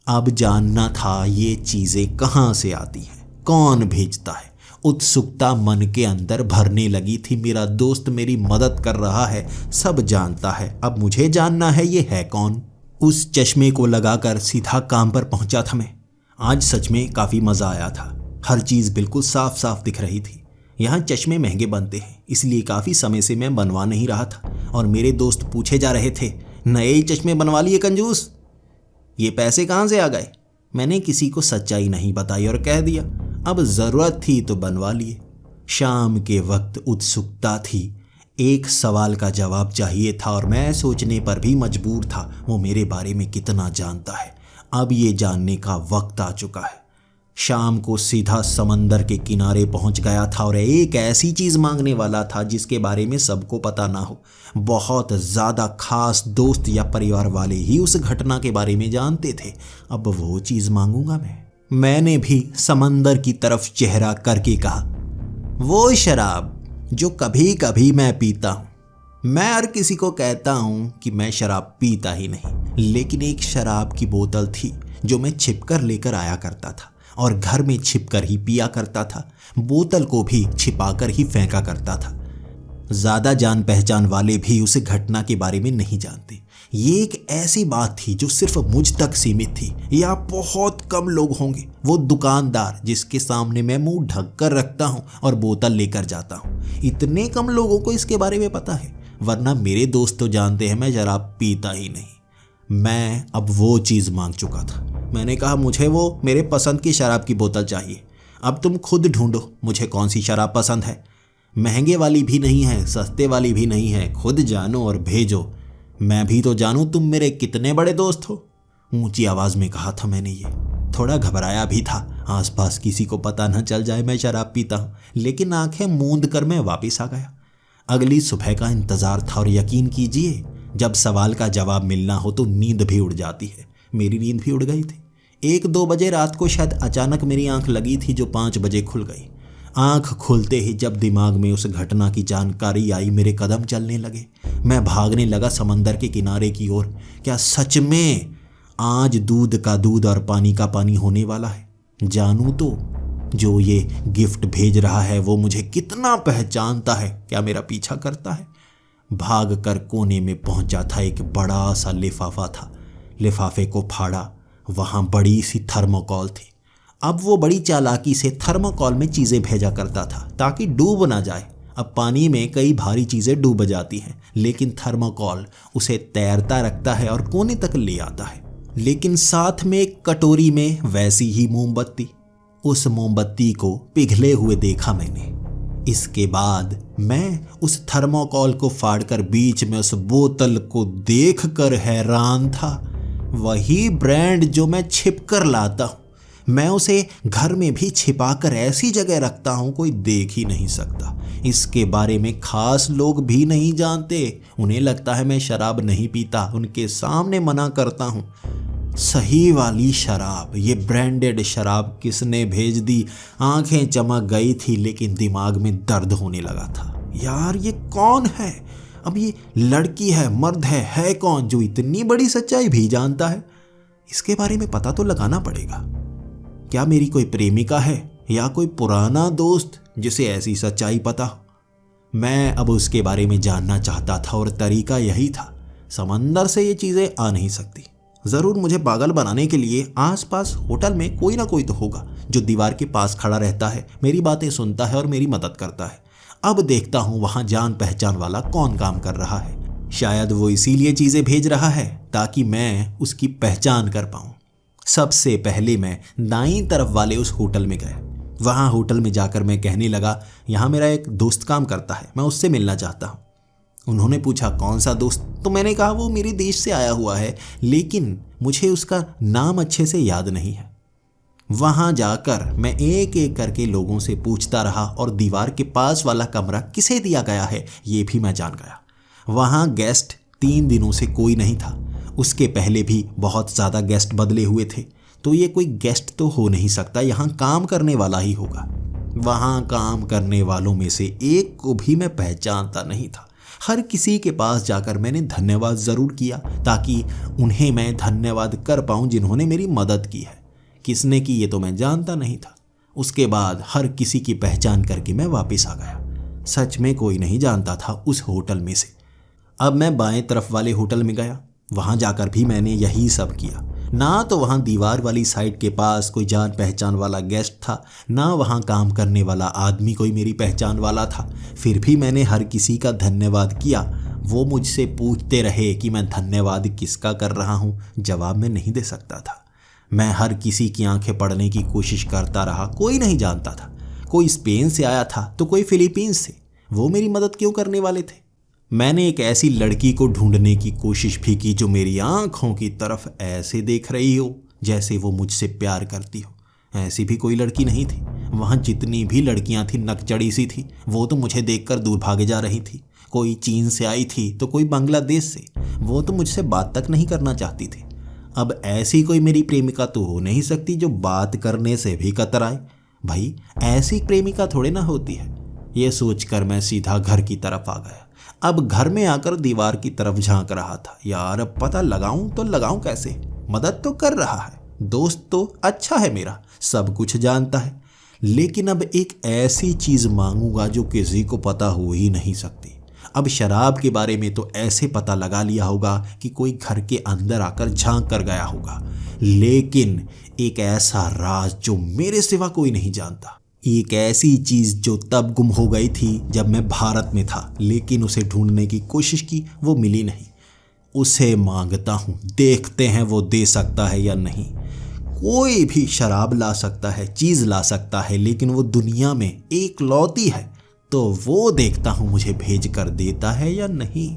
अब जानना था ये चीज़ें कहाँ से आती हैं, कौन भेजता है। उत्सुकता मन के अंदर भरने लगी थी। मेरा दोस्त मेरी मदद कर रहा है, सब जानता है, अब मुझे जानना है ये है कौन। उस चश्मे को लगाकर सीधा काम पर पहुंचा था मैं। आज सच में काफ़ी मज़ा आया था। हर चीज़ बिल्कुल साफ साफ दिख रही थी। यहाँ चश्मे महंगे बनते हैं, इसलिए काफ़ी समय से मैं बनवा नहीं रहा था और मेरे दोस्त पूछे जा रहे थे, नए चश्मे बनवा लिए कंजूस, ये पैसे कहाँ से आ गए? मैंने किसी को सच्चाई नहीं बताई और कह दिया, अब ज़रूरत थी तो बनवा लिए। शाम के वक्त उत्सुकता थी, एक सवाल का जवाब चाहिए था और मैं सोचने पर भी मजबूर था, वो मेरे बारे में कितना जानता है। अब ये जानने का वक्त आ चुका है। शाम को सीधा समंदर के किनारे पहुंच गया था और एक ऐसी चीज़ मांगने वाला था जिसके बारे में सबको पता ना हो। बहुत ज़्यादा खास दोस्त या परिवार वाले ही उस घटना के बारे में जानते थे। अब वो चीज़ मांगूंगा मैंने भी समंदर की तरफ चेहरा करके कहा, वो शराब जो कभी कभी मैं पीता हूँ। मैं हर किसी को कहता हूँ कि मैं शराब पीता ही नहीं, लेकिन एक शराब की बोतल थी जो मैं छिपकर लेकर आया करता था और घर में छिपकर ही पिया करता था। बोतल को भी छिपाकर ही फेंका करता था। ज़्यादा जान पहचान वाले भी उस घटना के बारे में नहीं जानते। ये एक ऐसी बात थी जो सिर्फ मुझ तक सीमित थी, या बहुत कम लोग होंगे। वो दुकानदार जिसके सामने मैं मुंह ढक कर रखता हूँ और बोतल लेकर जाता हूँ, इतने कम लोगों को इसके बारे में पता है। वरना मेरे दोस्त तो जानते हैं मैं शराब पीता ही नहीं। मैं अब वो चीज़ मांग चुका था। मैंने कहा, मुझे वो मेरे पसंद की शराब की बोतल चाहिए। अब तुम खुद ढूंढो मुझे कौन सी शराब पसंद है। महंगे वाली भी नहीं है, सस्ते वाली भी नहीं है। खुद जानो और भेजो। मैं भी तो जानूं तुम मेरे कितने बड़े दोस्त हो। ऊंची आवाज़ में कहा था मैंने। ये थोड़ा घबराया भी था, आसपास किसी को पता न चल जाए मैं शराब पीता हूँ। लेकिन आंखें मूंद कर मैं वापस आ गया। अगली सुबह का इंतज़ार था और यकीन कीजिए, जब सवाल का जवाब मिलना हो तो नींद भी उड़ जाती है। मेरी नींद भी उड़ गई थी। 1-2 बजे रात को शायद अचानक मेरी आंख लगी थी, जो 5 बजे खुल गई। आंख खुलते ही जब दिमाग में उस घटना की जानकारी आई, मेरे कदम चलने लगे। मैं भागने लगा समंदर के किनारे की ओर। क्या सच में आज दूध का दूध और पानी का पानी होने वाला है? जानूं तो जो ये गिफ्ट भेज रहा है वो मुझे कितना पहचानता है, क्या मेरा पीछा करता है? भाग कर कोने में पहुंचा था। एक बड़ा सा लिफाफा था। लिफाफे को फाड़ा, वहाँ बड़ी सी थर्मोकॉल थी। अब वो बड़ी चालाकी से थर्मोकॉल में चीज़ें भेजा करता था ताकि डूब ना जाए। अब पानी में कई भारी चीज़ें डूब जाती हैं, लेकिन थर्मोकॉल उसे तैरता रखता है और कोने तक ले आता है। लेकिन साथ में एक कटोरी में वैसी ही मोमबत्ती। उस मोमबत्ती को पिघले हुए देखा मैंने। इसके बाद मैं उस थर्मोकॉल को फाड़कर बीच में उस बोतल को देखकर हैरान था। वही ब्रांड जो मैं छिप कर लाता हूँ। मैं उसे घर में भी छिपाकर ऐसी जगह रखता हूँ कोई देख ही नहीं सकता। इसके बारे में खास लोग भी नहीं जानते। उन्हें लगता है मैं शराब नहीं पीता, उनके सामने मना करता हूँ। सही वाली शराब, ये ब्रांडेड शराब किसने भेज दी? आंखें चमक गई थी, लेकिन दिमाग में दर्द होने लगा था। यार ये कौन है? अब ये लड़की है, मर्द है कौन जो इतनी बड़ी सच्चाई भी जानता है? इसके बारे में पता तो लगाना पड़ेगा। क्या मेरी कोई प्रेमिका है या कोई पुराना दोस्त जिसे ऐसी सच्चाई पता हो? मैं अब उसके बारे में जानना चाहता था और तरीका यही था। समंदर से ये चीज़ें आ नहीं सकती। ज़रूर मुझे पागल बनाने के लिए आसपास होटल में कोई ना कोई तो होगा जो दीवार के पास खड़ा रहता है, मेरी बातें सुनता है और मेरी मदद करता है। अब देखता हूँ वहाँ जान पहचान वाला कौन काम कर रहा है। शायद वो इसीलिए चीज़ें भेज रहा है ताकि मैं उसकी पहचान कर पाऊँ। सबसे पहले मैं दाईं तरफ वाले उस होटल में गया। वहाँ होटल में जाकर मैं कहने लगा, यहाँ मेरा एक दोस्त काम करता है, मैं उससे मिलना चाहता हूँ। उन्होंने पूछा, कौन सा दोस्त? तो मैंने कहा वो मेरे देश से आया हुआ है, लेकिन मुझे उसका नाम अच्छे से याद नहीं है। वहाँ जाकर मैं एक एक करके लोगों से पूछता रहा और दीवार के पास वाला कमरा किसे दिया गया है ये भी मैं जान गया। वहाँ गेस्ट 3 दिनों से कोई नहीं था। उसके पहले भी बहुत ज़्यादा गेस्ट बदले हुए थे, तो ये कोई गेस्ट तो हो नहीं सकता, यहाँ काम करने वाला ही होगा। वहाँ काम करने वालों में से एक को भी मैं पहचानता नहीं था। हर किसी के पास जाकर मैंने धन्यवाद ज़रूर किया ताकि उन्हें मैं धन्यवाद कर पाऊँ जिन्होंने मेरी मदद की है। किसने की ये तो मैं जानता नहीं था। उसके बाद हर किसी की पहचान करके मैं वापस आ गया। सच में कोई नहीं जानता था उस होटल में से। अब मैं बाएं तरफ वाले होटल में गया। वहाँ जाकर भी मैंने यही सब किया। ना तो वहाँ दीवार वाली साइड के पास कोई जान पहचान वाला गेस्ट था, ना वहाँ काम करने वाला आदमी कोई मेरी पहचान वाला था। फिर भी मैंने हर किसी का धन्यवाद किया। वो मुझसे पूछते रहे कि मैं धन्यवाद किसका कर रहा हूँ। जवाब मैं नहीं दे सकता था। मैं हर किसी की आंखें पढ़ने की कोशिश करता रहा। कोई नहीं जानता था। कोई स्पेन से आया था तो कोई फिलीपींस से। वो मेरी मदद क्यों करने वाले थे? मैंने एक ऐसी लड़की को ढूंढने की कोशिश भी की जो मेरी आंखों की तरफ ऐसे देख रही हो जैसे वो मुझसे प्यार करती हो। ऐसी भी कोई लड़की नहीं थी। वहाँ जितनी भी लड़कियाँ थी नकचड़ी सी थी, वो तो मुझे देखकर दूर भागे जा रही थी। कोई चीन से आई थी तो कोई बांग्लादेश से, वो तो मुझसे बात तक नहीं करना चाहती थी। अब ऐसी कोई मेरी प्रेमिका तो हो नहीं सकती जो बात करने से भी कतराए। भाई ऐसी प्रेमिका थोड़े ना होती है। ये सोचकर मैं सीधा घर की तरफ आ गया। अब घर में आकर दीवार की तरफ झांक रहा था। यार अब पता लगाऊं तो लगाऊं कैसे? मदद तो कर रहा है, दोस्त तो अच्छा है मेरा, सब कुछ जानता है, लेकिन अब एक ऐसी चीज मांगूंगा जो किसी को पता हो ही नहीं सकती। अब शराब के बारे में तो ऐसे पता लगा लिया होगा कि कोई घर के अंदर आकर झांक कर गया होगा, लेकिन एक ऐसा राज जो मेरे सिवा कोई नहीं जानता, एक ऐसी चीज जो तब गुम हो गई थी जब मैं भारत में था, लेकिन उसे ढूंढने की कोशिश की, वो मिली नहीं। उसे मांगता हूं, देखते हैं वो दे सकता है या नहीं। कोई भी शराब ला सकता है, चीज ला सकता है, लेकिन वो दुनिया में एक लौती है, तो वो देखता हूं मुझे भेज कर देता है या नहीं।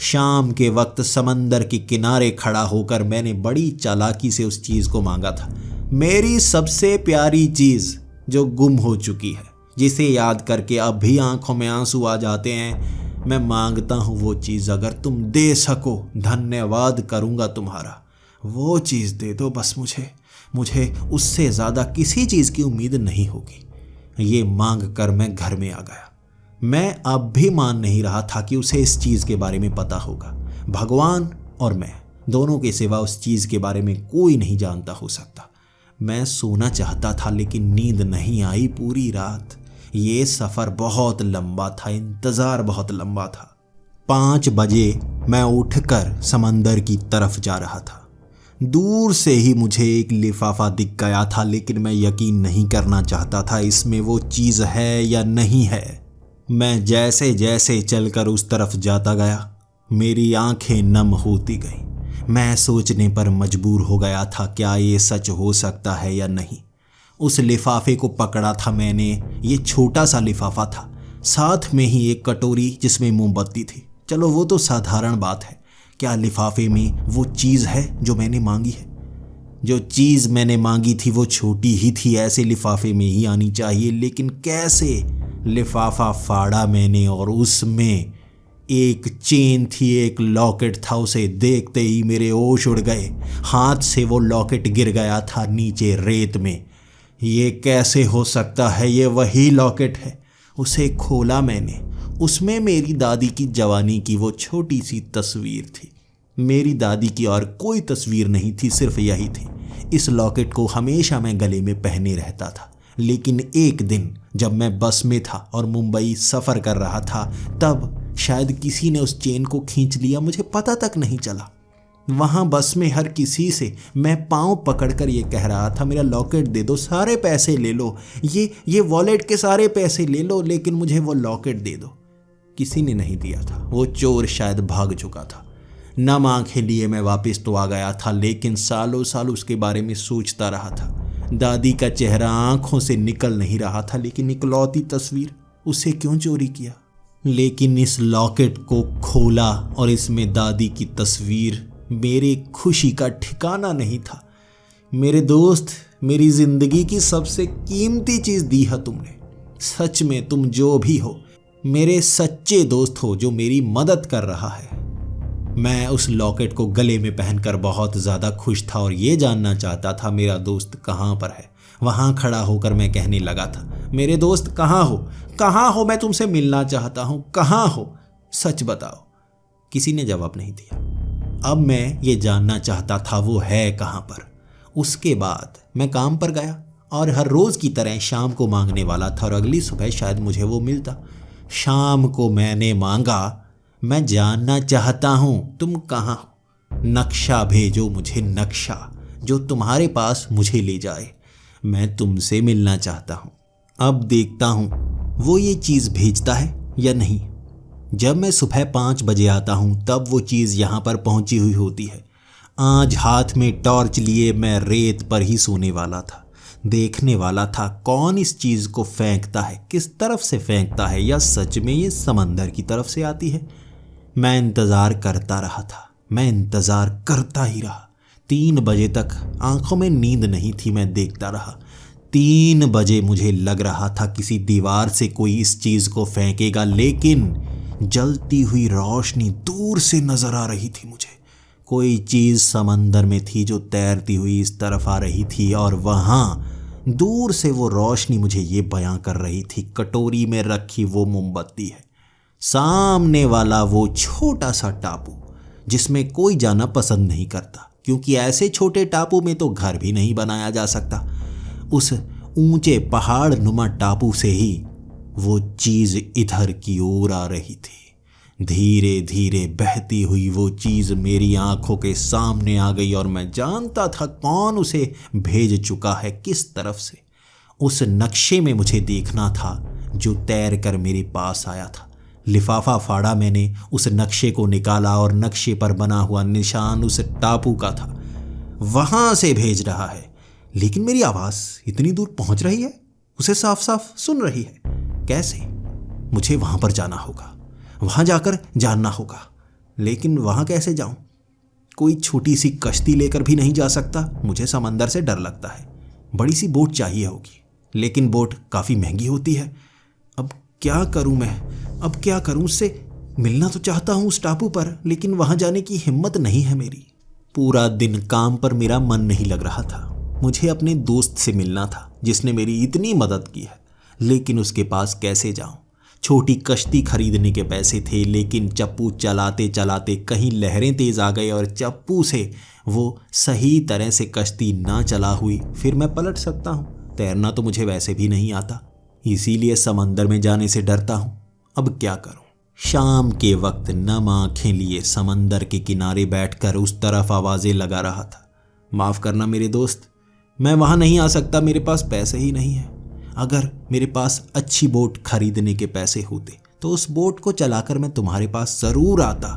शाम के वक्त समंदर के किनारे खड़ा होकर मैंने बड़ी चालाकी से उस चीज को मांगा था। मेरी सबसे प्यारी चीज जो गुम हो चुकी है, जिसे याद करके अब भी आंखों में आंसू आ जाते हैं। मैं मांगता हूँ वो चीज़, अगर तुम दे सको धन्यवाद करूँगा तुम्हारा। वो चीज़ दे दो बस मुझे उससे ज़्यादा किसी चीज़ की उम्मीद नहीं होगी। ये मांग कर मैं घर में आ गया। मैं अब भी मान नहीं रहा था कि उसे इस चीज़ के बारे में पता होगा। भगवान और मैं दोनों के सिवा उस चीज़ के बारे में कोई नहीं जानता हो सकता। मैं सोना चाहता था लेकिन नींद नहीं आई पूरी रात। ये सफ़र बहुत लंबा था, इंतज़ार बहुत लंबा था। 5 बजे मैं उठकर समंदर की तरफ जा रहा था। दूर से ही मुझे एक लिफाफा दिख गया था, लेकिन मैं यकीन नहीं करना चाहता था इसमें वो चीज़ है या नहीं है। मैं जैसे जैसे चलकर उस तरफ जाता गया, मेरी आंखें नम होती गईं। मैं सोचने पर मजबूर हो गया था, क्या ये सच हो सकता है या नहीं। उस लिफाफे को पकड़ा था मैंने। ये छोटा सा लिफाफा था, साथ में ही एक कटोरी जिसमें मोमबत्ती थी। चलो वो तो साधारण बात है। क्या लिफाफे में वो चीज़ है जो मैंने मांगी है? जो चीज़ मैंने मांगी थी वो छोटी ही थी, ऐसे लिफाफे में ही आनी चाहिए, लेकिन कैसे? लिफाफा फाड़ा मैंने और उसमें एक चेन थी, एक लॉकेट था। उसे देखते ही मेरे होश उड़ गए। हाथ से वो लॉकेट गिर गया था नीचे रेत में। ये कैसे हो सकता है? ये वही लॉकेट है। उसे खोला मैंने। उसमें मेरी दादी की जवानी की वो छोटी सी तस्वीर थी। मेरी दादी की और कोई तस्वीर नहीं थी, सिर्फ यही थी। इस लॉकेट को हमेशा मैं गले में पहने रहता था, लेकिन एक दिन जब मैं बस में था और मुंबई सफ़र कर रहा था, तब शायद किसी ने उस चेन को खींच लिया, मुझे पता तक नहीं चला। वहाँ बस में हर किसी से मैं पाँव पकड़कर ये कह रहा था, मेरा लॉकेट दे दो, सारे पैसे ले लो, ये वॉलेट के सारे पैसे ले लो, लेकिन मुझे वो लॉकेट दे दो। किसी ने नहीं दिया था। वो चोर शायद भाग चुका था। नम आंखें लिए मैं वापस तो आ गया था, लेकिन सालों साल उसके बारे में सोचता रहा था। दादी का चेहरा आंखों से निकल नहीं रहा था, लेकिन इकलौती तस्वीर, उसे क्यों चोरी किया? लेकिन इस लॉकेट को खोला और इसमें दादी की तस्वीर, मेरे खुशी का ठिकाना नहीं था। मेरे दोस्त, मेरी जिंदगी की सबसे कीमती चीज़ दी है तुमने। सच में तुम जो भी हो, मेरे सच्चे दोस्त हो जो मेरी मदद कर रहा है। मैं उस लॉकेट को गले में पहनकर बहुत ज़्यादा खुश था और ये जानना चाहता था मेरा दोस्त कहाँ पर है। वहाँ खड़ा होकर मैं कहने लगा था, मेरे दोस्त कहाँ हो? कहाँ हो? मैं तुमसे मिलना चाहता हूँ, कहाँ हो? सच बताओ। किसी ने जवाब नहीं दिया। अब मैं ये जानना चाहता था वो है कहाँ पर। उसके बाद मैं काम पर गया और हर रोज़ की तरह शाम को मांगने वाला था और अगली सुबह शायद मुझे वो मिलता। शाम को मैंने मांगा, मैं जानना चाहता हूँ तुम कहाँ हो। नक्शा भेजो मुझे, नक्शा जो तुम्हारे पास मुझे ले जाए। मैं तुमसे मिलना चाहता हूँ। अब देखता हूँ वो ये चीज़ भेजता है या नहीं। जब मैं सुबह 5 बजे आता हूँ तब वो चीज़ यहाँ पर पहुँची हुई होती है। आज हाथ में टॉर्च लिए मैं रेत पर ही सोने वाला था। देखने वाला था कौन इस चीज़ को फेंकता है, किस तरफ से फेंकता है, या सच में ये समंदर की तरफ से आती है। मैं इंतज़ार करता रहा था, मैं इंतज़ार करता ही रहा। 3 बजे तक आंखों में नींद नहीं थी। मैं देखता रहा। 3 बजे मुझे लग रहा था किसी दीवार से कोई इस चीज को फेंकेगा, लेकिन जलती हुई रोशनी दूर से नजर आ रही थी मुझे। कोई चीज समंदर में थी जो तैरती हुई इस तरफ आ रही थी, और वहां दूर से वो रोशनी मुझे ये बयां कर रही थी, कटोरी में रखी वो मोमबत्ती है, सामने वाला वो छोटा सा टापू जिसमें कोई जाना पसंद नहीं करता, क्योंकि ऐसे छोटे टापू में तो घर भी नहीं बनाया जा सकता। उस ऊंचे पहाड़ नुमा टापू से ही वो चीज इधर की ओर आ रही थी। धीरे धीरे बहती हुई वो चीज मेरी आंखों के सामने आ गई, और मैं जानता था कौन उसे भेज चुका है, किस तरफ से। उस नक्शे में मुझे देखना था जो तैर कर मेरे पास आया था। लिफाफा फाड़ा मैंने, उस नक्शे को निकाला, और नक्शे पर बना हुआ निशान उस टापू का था। वहां से भेज रहा है, लेकिन मेरी आवाज इतनी दूर पहुंच रही है, उसे साफ साफ सुन रही है। कैसे? मुझे वहां पर जाना होगा, वहां जाकर जानना होगा। लेकिन वहां कैसे जाऊं? कोई छोटी सी कश्ती लेकर भी नहीं जा सकता, मुझे समंदर से डर लगता है। बड़ी सी बोट चाहिए होगी, लेकिन बोट काफी महंगी होती है। अब क्या करूं मैं? अब क्या करूं? उससे मिलना तो चाहता हूं उस टापू पर, लेकिन वहां जाने की हिम्मत नहीं है मेरी। पूरा दिन काम पर मेरा मन नहीं लग रहा था। मुझे अपने दोस्त से मिलना था जिसने मेरी इतनी मदद की है, लेकिन उसके पास कैसे जाऊं? छोटी कश्ती खरीदने के पैसे थे, लेकिन चप्पू चलाते चलाते कहीं लहरें तेज आ गई और चप्पू से वो सही तरह से कश्ती ना चला हुई, फिर मैं पलट सकता हूँ। तैरना तो मुझे वैसे भी नहीं आता, इसीलिए समंदर में जाने से डरता हूँ। अब क्या करूँ? शाम के वक्त नम आंखें लिए समंदर के किनारे बैठकर उस तरफ आवाजें लगा रहा था। माफ करना मेरे दोस्त, मैं वहां नहीं आ सकता, मेरे पास पैसे ही नहीं है। अगर मेरे पास अच्छी बोट खरीदने के पैसे होते तो उस बोट को चलाकर मैं तुम्हारे पास जरूर आता।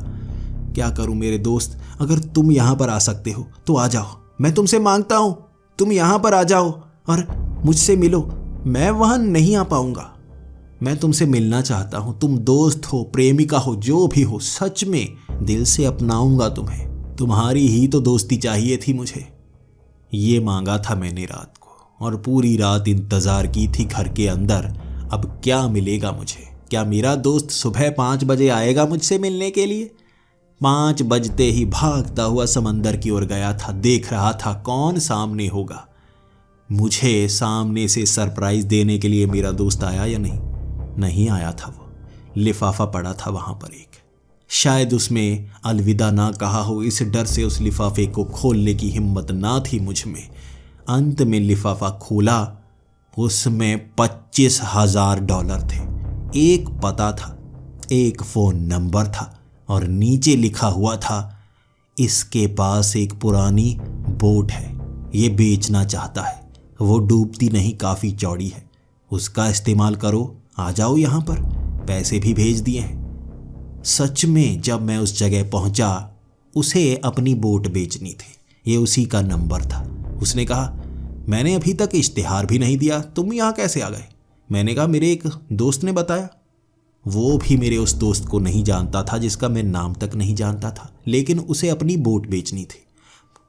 क्या करूं मेरे दोस्त? अगर तुम यहां पर आ सकते हो तो आ जाओ, मैं तुमसे मांगता हूं, तुम यहां पर आ जाओ और मुझसे मिलो। मैं वहां नहीं आ पाऊंगा, मैं तुमसे मिलना चाहता हूं। तुम दोस्त हो, प्रेमिका हो, जो भी हो, सच में दिल से अपनाऊंगा तुम्हें। तुम्हारी ही तो दोस्ती चाहिए थी मुझे। ये मांगा था मैंने रात को, और पूरी रात इंतजार की थी घर के अंदर। अब क्या मिलेगा मुझे? क्या मेरा दोस्त सुबह 5 बजे आएगा मुझसे मिलने के लिए? 5 बजते ही भागता हुआ समंदर की ओर गया था, देख रहा था कौन सामने होगा। मुझे सामने से सरप्राइज देने के लिए मेरा दोस्त आया या नहीं? नहीं आया था। वो लिफाफा पड़ा था वहां पर एक, शायद उसमें अलविदा ना कहा हो, इस डर से उस लिफाफे को खोलने की हिम्मत ना थी मुझ में। अंत में लिफाफा खोला, उसमें $25,000 थे। एक पता था, एक फोन नंबर था, और नीचे लिखा हुआ था, इसके पास एक पुरानी बोट है, ये बेचना चाहता है। वो डूबती नहीं, काफी चौड़ी है, उसका इस्तेमाल करो, आ जाओ यहाँ पर। पैसे भी भेज दिए हैं। सच में जब मैं उस जगह पहुंचा, उसे अपनी बोट बेचनी थी, ये उसी का नंबर था। उसने कहा, मैंने अभी तक इश्तिहार भी नहीं दिया, तुम यहाँ कैसे आ गए? मैंने कहा, मेरे एक दोस्त ने बताया। वो भी मेरे उस दोस्त को नहीं जानता था, जिसका मैं नाम तक नहीं जानता था, लेकिन उसे अपनी बोट बेचनी थी।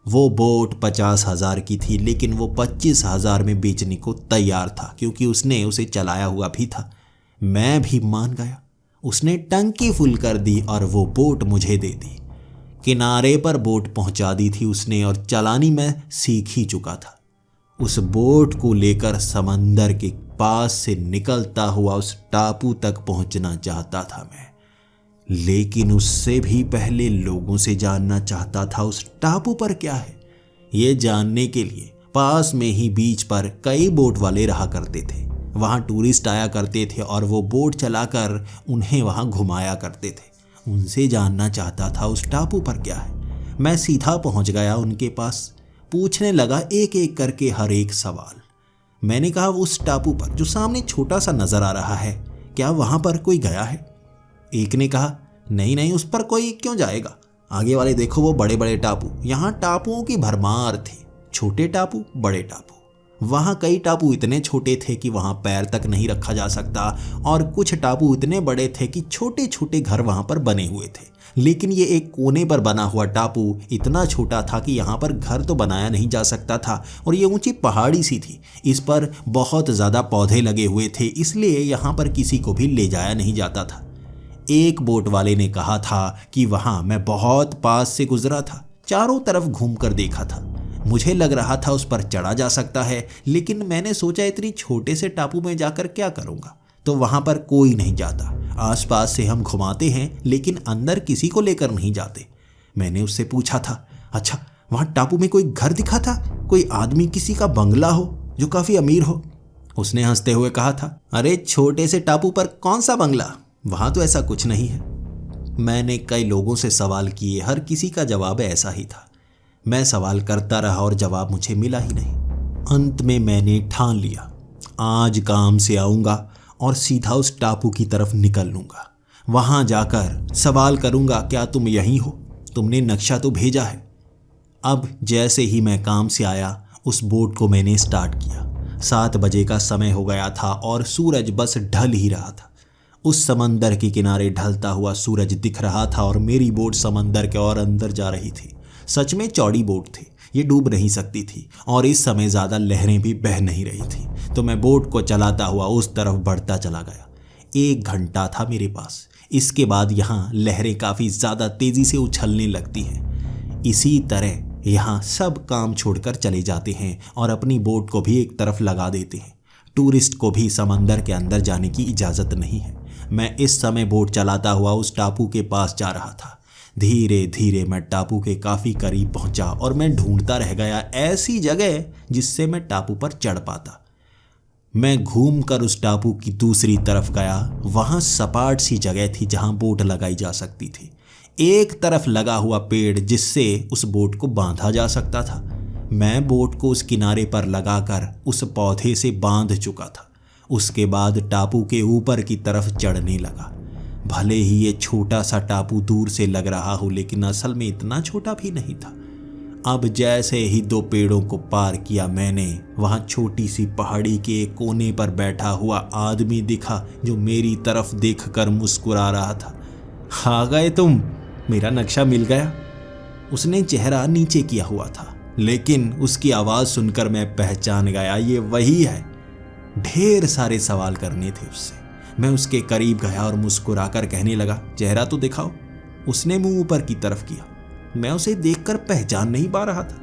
वो बोट 50,000 की थी, लेकिन वो 25,000 में बेचने को तैयार था, क्योंकि उसने उसे चलाया हुआ भी था। मैं भी मान गया। उसने टंकी फुल कर दी और वो बोट मुझे दे दी। किनारे पर बोट पहुंचा दी थी उसने, और चलानी मैं सीख ही चुका था। उस बोट को लेकर समंदर के पास से निकलता हुआ उस टापू तक पहुंचना चाहता था मैं, लेकिन उससे भी पहले लोगों से जानना चाहता था उस टापू पर क्या है। ये जानने के लिए पास में ही बीच पर कई बोट वाले रहा करते थे। वहां टूरिस्ट आया करते थे और वो बोट चलाकर उन्हें वहां घुमाया करते थे। उनसे जानना चाहता था उस टापू पर क्या है। मैं सीधा पहुंच गया उनके पास, पूछने लगा एक एक करके हर एक सवाल। मैंने कहा, उस टापू पर जो सामने छोटा सा नजर आ रहा है, क्या वहां पर कोई गया है? एक ने कहा, नहीं नहीं, उस पर कोई क्यों जाएगा, आगे वाले देखो वो बड़े बड़े टापू। यहाँ टापुओं की भरमार थी, छोटे टापू, बड़े टापू। वहाँ कई टापू इतने छोटे थे कि वहाँ पैर तक नहीं रखा जा सकता, और कुछ टापू इतने बड़े थे कि छोटे छोटे घर वहाँ पर बने हुए थे। लेकिन ये एक कोने पर बना हुआ टापू इतना छोटा था कि यहाँ पर घर तो बनाया नहीं जा सकता था, और ये ऊंची पहाड़ी सी थी। इस पर बहुत ज़्यादा पौधे लगे हुए थे, इसलिए यहाँ पर किसी को भी ले जाया नहीं जाता था। एक बोट वाले ने कहा था कि वहाँ मैं बहुत पास से गुजरा था, चारों तरफ घूम कर देखा था। मुझे लग रहा था उस पर चढ़ा जा सकता है, लेकिन मैंने सोचा इतनी छोटे से टापू में जाकर क्या करूँगा, तो वहाँ पर कोई नहीं जाता। आसपास से हम घुमाते हैं, लेकिन अंदर किसी को लेकर नहीं जाते। मैंने उससे पूछा था, अच्छा वहाँ टापू में कोई घर दिखा था, कोई आदमी किसी का बंगला हो जो काफ़ी अमीर हो? उसने हंसते हुए कहा था, अरे छोटे से टापू पर कौन सा बंगला, वहाँ तो ऐसा कुछ नहीं है। मैंने कई लोगों से सवाल किए, हर किसी का जवाब ऐसा ही था। मैं सवाल करता रहा और जवाब मुझे मिला ही नहीं। अंत में मैंने ठान लिया, आज काम से आऊँगा और सीधा उस टापू की तरफ निकल लूँगा। वहाँ जाकर सवाल करूँगा, क्या तुम यहीं हो? तुमने नक्शा तो भेजा है। अब जैसे ही मैं काम से आया, उस बोट को मैंने स्टार्ट किया। 7 बजे का समय हो गया था और सूरज बस ढल ही रहा था। उस समंदर के किनारे ढलता हुआ सूरज दिख रहा था और मेरी बोट समंदर के और अंदर जा रही थी। सच में चौड़ी बोट थी, ये डूब नहीं सकती थी और इस समय ज़्यादा लहरें भी बह नहीं रही थी, तो मैं बोट को चलाता हुआ उस तरफ बढ़ता चला गया। 1 घंटा था मेरे पास। इसके बाद यहाँ लहरें काफ़ी ज़्यादा तेज़ी से उछलने लगती हैं। इसी तरह यहाँ सब काम छोड़कर चले जाते हैं और अपनी बोट को भी एक तरफ लगा देते हैं। टूरिस्ट को भी समंदर के अंदर जाने की इजाज़त नहीं है। मैं इस समय बोट चलाता हुआ उस टापू के पास जा रहा था। धीरे धीरे मैं टापू के काफ़ी करीब पहुंचा और मैं ढूंढता रह गया ऐसी जगह जिससे मैं टापू पर चढ़ पाता। मैं घूमकर उस टापू की दूसरी तरफ गया। वहाँ सपाट सी जगह थी जहाँ बोट लगाई जा सकती थी। एक तरफ लगा हुआ पेड़ जिससे उस बोट को बांधा जा सकता था। मैं बोट को उस किनारे पर लगाकर उस पौधे से बांध चुका था। उसके बाद टापू के ऊपर की तरफ चढ़ने लगा। भले ही ये छोटा सा टापू दूर से लग रहा हो, लेकिन असल में इतना छोटा भी नहीं था। अब जैसे ही 2 पेड़ों को पार किया मैंने, वहाँ छोटी सी पहाड़ी के एक कोने पर बैठा हुआ आदमी दिखा जो मेरी तरफ देखकर मुस्कुरा रहा था। आ गए तुम, मेरा नक्शा मिल गया। उसने चेहरा नीचे किया हुआ था, लेकिन उसकी आवाज़ सुनकर मैं पहचान गया, ये वही है। ढेर सारे सवाल करने थे उससे। मैं उसके करीब गया और मुस्कुराकर कहने लगा, चेहरा तो दिखाओ। उसने मुंह ऊपर की तरफ किया। मैं उसे देखकर पहचान नहीं पा रहा था।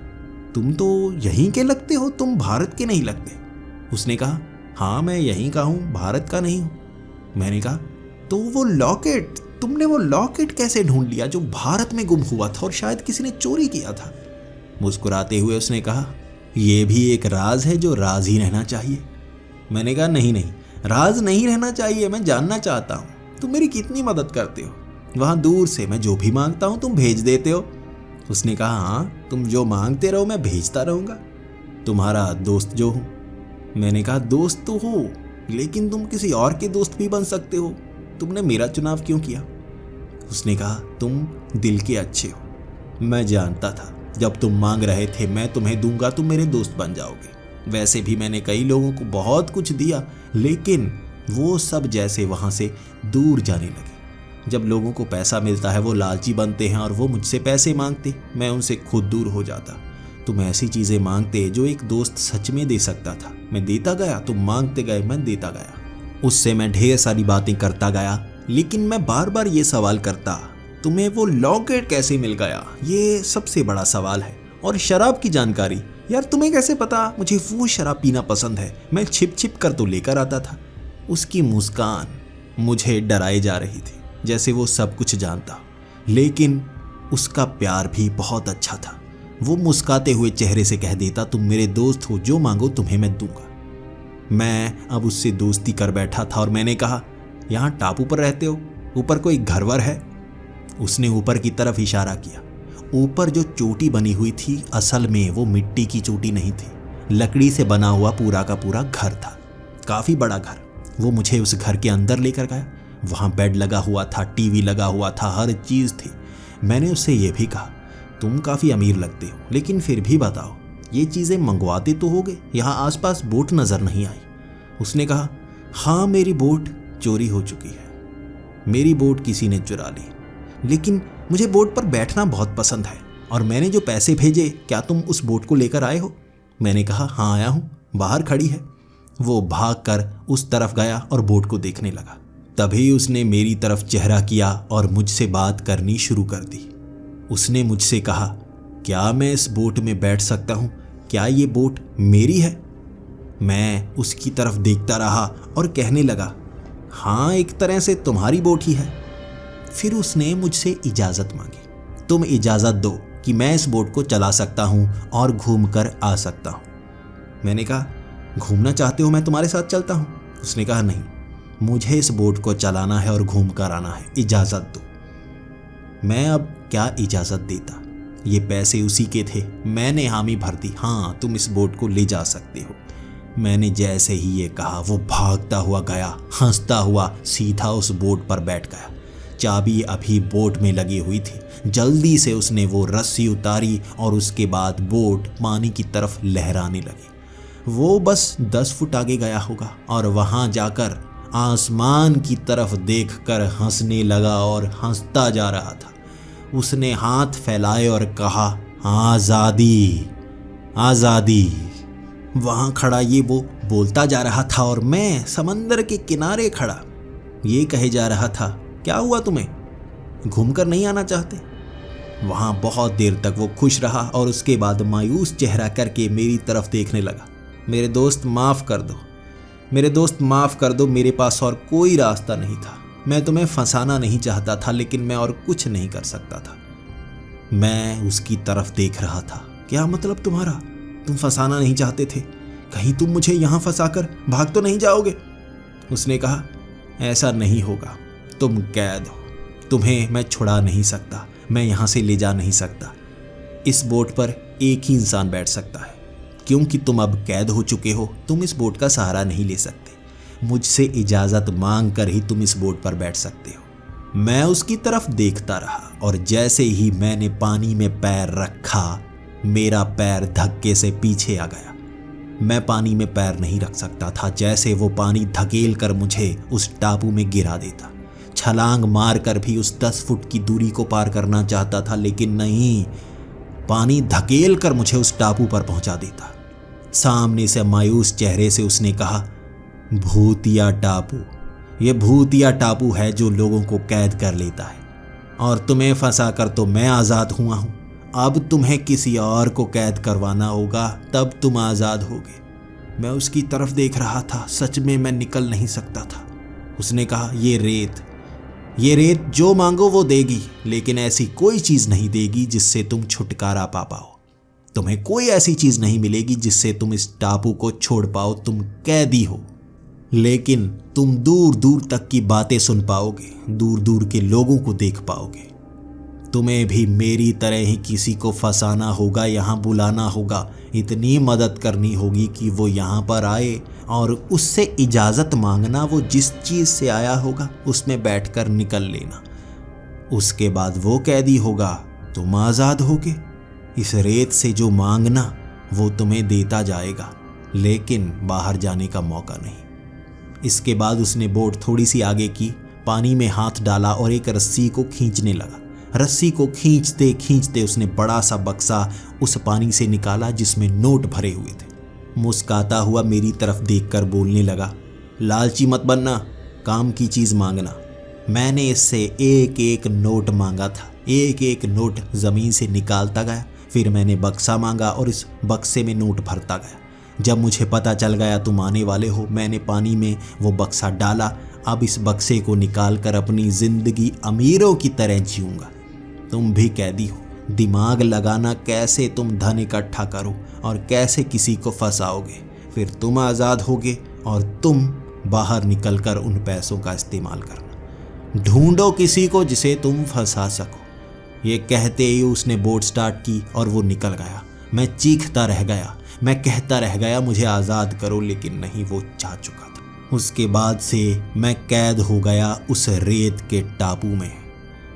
तुम तो यहीं के लगते हो, तुम भारत के नहीं लगते। उसने कहा, हाँ मैं यहीं का हूँ, भारत का नहीं हूँ। मैंने कहा, तो वो लॉकेट, तुमने वो लॉकेट कैसे ढूंढ लिया जो भारत में गुम हुआ था और शायद किसी ने चोरी किया था? मुस्कुराते हुए उसने कहा, यह भी एक राज है जो राज ही रहना चाहिए। मैंने कहा, नहीं, राज नहीं रहना चाहिए, मैं जानना चाहता हूँ तुम मेरी कितनी मदद करते हो। वहाँ दूर से मैं जो भी मांगता हूँ तुम भेज देते हो। उसने कहा, हाँ तुम जो मांगते रहो मैं भेजता रहूँगा, तुम्हारा दोस्त जो हूँ। मैंने कहा, दोस्त तो हो, लेकिन तुम किसी और के दोस्त भी बन सकते हो, तुमने मेरा चुनाव क्यों किया? उसने कहा, तुम दिल के अच्छे हो। मैं जानता था जब तुम मांग रहे थे मैं तुम्हें दूंगा, तुम मेरे दोस्त बन जाओगे। वैसे भी मैंने कई लोगों को बहुत कुछ दिया, लेकिन वो सब जैसे वहाँ से दूर जाने लगे। जब लोगों को पैसा मिलता है वो लालची बनते हैं और वो मुझसे पैसे मांगते, मैं उनसे खुद दूर हो जाता। तुम ऐसी चीज़ें मांगते जो एक दोस्त सच में दे सकता था। मैं देता गया, तुम मांगते गए, मैं देता गया। उससे मैं ढेर सारी बातें करता गया, लेकिन मैं बार बार ये सवाल करता, तुम्हें वो लॉकेट कैसे मिल गया? ये सबसे बड़ा सवाल है। और शराब की जानकारी, यार तुम्हें कैसे पता मुझे वो शराब पीना पसंद है? मैं छिप छिप कर तो लेकर आता था। उसकी मुस्कान मुझे डराए जा रही थी, जैसे वो सब कुछ जानता, लेकिन उसका प्यार भी बहुत अच्छा था। वो मुस्काते हुए चेहरे से कह देता, तुम मेरे दोस्त हो, जो मांगो तुम्हें मैं दूंगा। मैं अब उससे दोस्ती कर बैठा था और मैंने कहा, यहाँ टापू पर रहते हो, ऊपर कोई घरवर है? उसने ऊपर की तरफ इशारा किया। ऊपर जो चोटी बनी हुई थी, असल में वो मिट्टी की चोटी नहीं थी, लकड़ी से बना हुआ पूरा का पूरा घर था, काफ़ी बड़ा घर। वो मुझे उस घर के अंदर लेकर गया। वहाँ बेड लगा हुआ था, टीवी लगा हुआ था, हर चीज़ थी। मैंने उससे ये भी कहा, तुम काफ़ी अमीर लगते हो, लेकिन फिर भी बताओ ये चीज़ें मंगवाते तो होगे, यहाँ आसपास बोट नज़र नहीं आई। उसने कहा, हाँ मेरी बोट चोरी हो चुकी है, मेरी बोट किसी ने चुरा ली, लेकिन मुझे बोट पर बैठना बहुत पसंद है और मैंने जो पैसे भेजे, क्या तुम उस बोट को लेकर आए हो? मैंने कहा, हाँ आया हूँ, बाहर खड़ी है। वो भागकर उस तरफ गया और बोट को देखने लगा। तभी उसने मेरी तरफ चेहरा किया और मुझसे बात करनी शुरू कर दी। उसने मुझसे कहा, क्या मैं इस बोट में बैठ सकता हूँ? क्या ये बोट मेरी है? मैं उसकी तरफ देखता रहा और कहने लगा, हाँ एक तरह से तुम्हारी बोट ही है। फिर उसने मुझसे इजाज़त मांगी, तुम इजाज़त दो कि मैं इस बोट को चला सकता हूँ और घूम कर आ सकता हूँ। मैंने कहा, घूमना चाहते हो मैं तुम्हारे साथ चलता हूँ? उसने कहा, नहीं, मुझे इस बोट को चलाना है और घूम कर आना है, इजाज़त दो। मैं अब क्या इजाज़त देता, ये पैसे उसी के थे। मैंने हामी भर दी, हाँ तुम इस बोट को ले जा सकते हो। मैंने जैसे ही ये कहा वो भागता हुआ गया, हंसता हुआ सीधा उस बोट पर बैठ गया। चाबी अभी बोट में लगी हुई थी। जल्दी से उसने वो रस्सी उतारी और उसके बाद बोट पानी की तरफ लहराने लगी। वो बस 10 फुट आगे गया होगा और वहाँ जाकर आसमान की तरफ देखकर हंसने लगा और हंसता जा रहा था। उसने हाथ फैलाए और कहा, आज़ादी, आज़ादी। वहाँ खड़ा ये वो बोलता जा रहा था और मैं समंदर के किनारे खड़ा ये कहे जा रहा था, क्या हुआ तुम्हें, घूमकर नहीं आना चाहते? वहाँ बहुत देर तक वो खुश रहा और उसके बाद मायूस चेहरा करके मेरी तरफ देखने लगा। मेरे दोस्त माफ़ कर दो, मेरे दोस्त माफ़ कर दो, मेरे पास और कोई रास्ता नहीं था। मैं तुम्हें फंसाना नहीं चाहता था, लेकिन मैं और कुछ नहीं कर सकता था। मैं उसकी तरफ देख रहा था। क्या मतलब तुम्हारा? तुम फंसाना नहीं चाहते थे? कहीं तुम मुझे यहाँ फंसाकर भाग तो नहीं जाओगे? उसने कहा, ऐसा नहीं होगा, तुम कैद हो, तुम्हें मैं छुड़ा नहीं सकता, मैं यहाँ से ले जा नहीं सकता। इस बोट पर एक ही इंसान बैठ सकता है, क्योंकि तुम अब कैद हो चुके हो, तुम इस बोट का सहारा नहीं ले सकते। मुझसे इजाज़त मांग कर ही तुम इस बोट पर बैठ सकते हो। मैं उसकी तरफ देखता रहा और जैसे ही मैंने पानी में पैर रखा, मेरा पैर धक्के से पीछे आ गया। मैं पानी में पैर नहीं रख सकता था, जैसे वो पानी धकेल कर मुझे उस टापू में गिरा देता। छलांग मारकर भी उस 10 फुट की दूरी को पार करना चाहता था, लेकिन नहीं, पानी धकेल कर मुझे उस टापू पर पहुंचा देता। सामने से मायूस चेहरे से उसने कहा, भूतिया टापू, ये भूतिया टापू है जो लोगों को कैद कर लेता है, और तुम्हें फंसा कर तो मैं आज़ाद हुआ हूँ। अब तुम्हें किसी और को कैद करवाना होगा, तब तुम आज़ाद होगे। मैं उसकी तरफ देख रहा था, सच में मैं निकल नहीं सकता था। उसने कहा, ये रेत जो मांगो वो देगी, लेकिन ऐसी कोई चीज़ नहीं देगी जिससे तुम छुटकारा पा पाओ। तुम्हें कोई ऐसी चीज़ नहीं मिलेगी जिससे तुम इस टापू को छोड़ पाओ। तुम कैदी हो, लेकिन तुम दूर दूर तक की बातें सुन पाओगे, दूर दूर के लोगों को देख पाओगे। तुम्हें भी मेरी तरह ही किसी को फंसाना होगा, यहाँ बुलाना होगा, इतनी मदद करनी होगी कि वो यहाँ पर आए और उससे इजाज़त मांगना। वो जिस चीज़ से आया होगा उसमें बैठकर निकल लेना। उसके बाद वो कैदी होगा, तुम आज़ाद होगे। इस रेत से जो मांगना वो तुम्हें देता जाएगा, लेकिन बाहर जाने का मौका नहीं। इसके बाद उसने बोट थोड़ी सी आगे की, पानी में हाथ डाला और एक रस्सी को खींचने लगा। रस्सी को खींचते खींचते उसने बड़ा सा बक्सा उस पानी से निकाला जिसमें नोट भरे हुए थे। मुस्कुराता हुआ मेरी तरफ देखकर बोलने लगा, लालची मत बनना, काम की चीज़ मांगना। मैंने इससे एक एक नोट मांगा था, एक एक नोट ज़मीन से निकालता गया। फिर मैंने बक्सा मांगा और इस बक्से में नोट भरता गया। जब मुझे पता चल गया तुम आने वाले हो, मैंने पानी में वो बक्सा डाला। अब इस बक्से को निकाल कर अपनी ज़िंदगी अमीरों की तरह जीऊँगा। तुम भी कैदी हो, दिमाग लगाना कैसे तुम धन इकट्ठा करो और कैसे किसी को फंसाओगे। फिर तुम आज़ाद होगे और तुम बाहर निकलकर उन पैसों का इस्तेमाल करना। ढूंढो किसी को जिसे तुम फंसा सको। ये कहते ही उसने बोट स्टार्ट की और वो निकल गया। मैं चीखता रह गया, मैं कहता रह गया, मुझे आज़ाद करो, लेकिन नहीं, वो जा चुका था। उसके बाद से मैं कैद हो गया उस रेत के टापू में।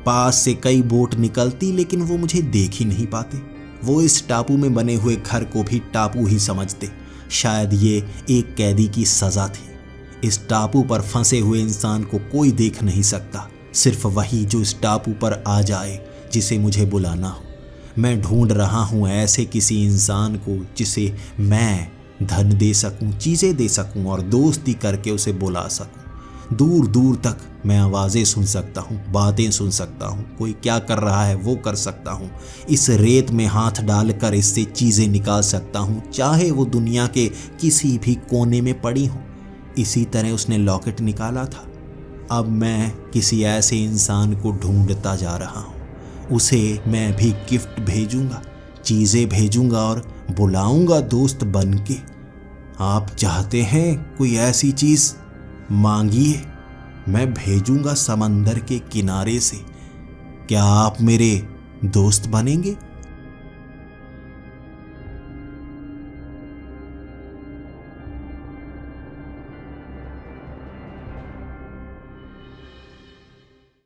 पास से कई बोट निकलती, लेकिन वो मुझे देख ही नहीं पाते। वो इस टापू में बने हुए घर को भी टापू ही समझते। शायद ये एक कैदी की सज़ा थी। इस टापू पर फंसे हुए इंसान को कोई देख नहीं सकता, सिर्फ वही जो इस टापू पर आ जाए, जिसे मुझे बुलाना हो। मैं ढूंढ रहा हूँ ऐसे किसी इंसान को जिसे मैं धन दे सकूं, चीज़ें दे सकूं और दोस्ती करके उसे बुला सकूं। दूर दूर तक मैं आवाज़ें सुन सकता हूँ, बातें सुन सकता हूँ, कोई क्या कर रहा है वो कर सकता हूँ। इस रेत में हाथ डालकर इससे चीज़ें निकाल सकता हूँ, चाहे वो दुनिया के किसी भी कोने में पड़ी हो। इसी तरह उसने लॉकेट निकाला था। अब मैं किसी ऐसे इंसान को ढूंढता जा रहा हूँ। उसे मैं भी गिफ्ट भेजूंगा, चीज़ें भेजूंगा और बुलाऊंगा दोस्त बन के। आप चाहते हैं कोई ऐसी चीज़? मांगिए, मैं भेजूंगा समंदर के किनारे से। क्या आप मेरे दोस्त बनेंगे?